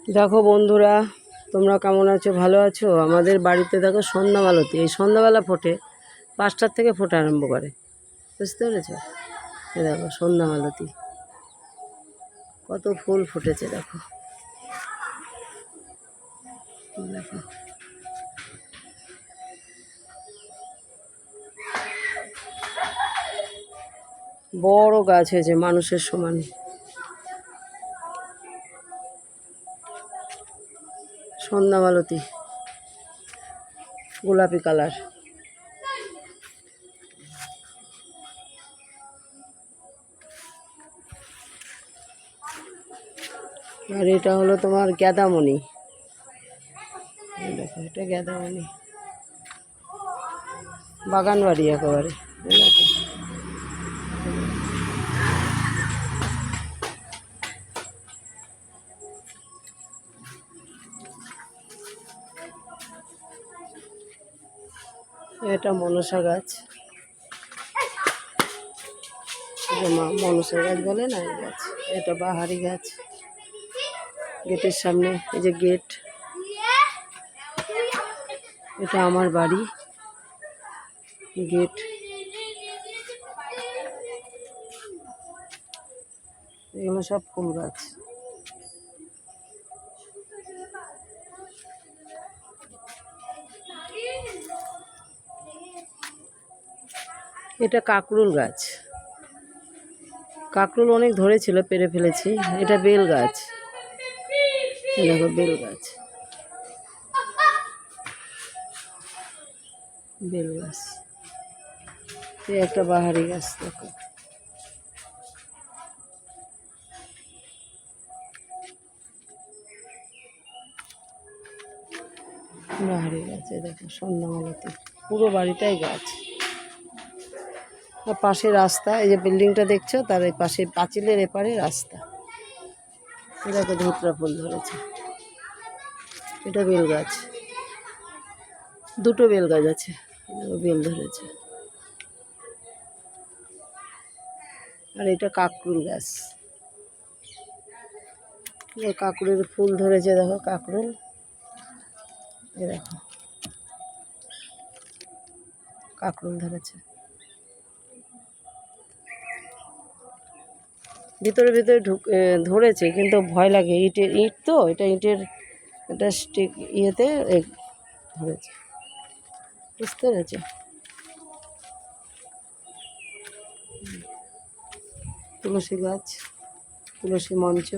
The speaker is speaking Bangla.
দেখো বন্ধুরা, তোমরা কেমন আছো? ভালো আছো? আমাদের বাড়িতে দেখো সন্ধ্যাবেলাতে, এই সন্ধ্যাবেলা ফোটে, 5টার থেকে ফোটা আরম্ভ করে, বুঝতে পেরেছো? এই দেখো সন্ধ্যাবেলাতে কত ফুল ফুটেছে, দেখো দেখো বড় গাছ হয়েছে মানুষের সমান। সন্ধ্যাবেলাতে গোলাপি কালার। আর এটা হলো তোমার গ্যাদামণি, দেখো এটা গ্যাদামণি, বাগান বাড়ি একেবারে। এটা মনসা গাছ, মনসা গাছ বলে না এই গাছ। এটা বাহারি গাছ। গেটের সামনে এই যে গেট, এটা আমার বাড়ি গেট। এগুলো সব ফুল গাছ। এটা কাকরুল গাছ, কাকরুল অনেক ধরেছিল, পেরে ফেলেছি। এটা বেল গাছ, দেখো বেল গাছ, বেল গাছ। এই একটা বাহারি গাছ, দেখো বাহারি গাছ। দেখো সন্ধ্যাবেলাতে পুরো বাড়িটাই গাছ। আর পাশে রাস্তা, এই যে বিল্ডিংটা দেখছো তার এই পাশে পাঁচিলের এপারে রাস্তা। দেখো ধুতরা ফুল ধরেছে। এটা বেল গাছ, দুটো বেল গাছ আছে, বেল ধরেছে। আর এটা কাকরুল গাছ, কাকরুলের ফুল ধরেছে, দেখো কাকরুল। এই দেখো কাকরুল ধরেছে। ভিতরে ভিতরে ধরেছে, কিন্তু ভয় লাগে, ইট তো, এটা ইটের, এটা স্টিক ইয়েতে ধরেছে, বুঝতে পেরেছে? তুলসী গাছ, তুলসী মঞ্চ।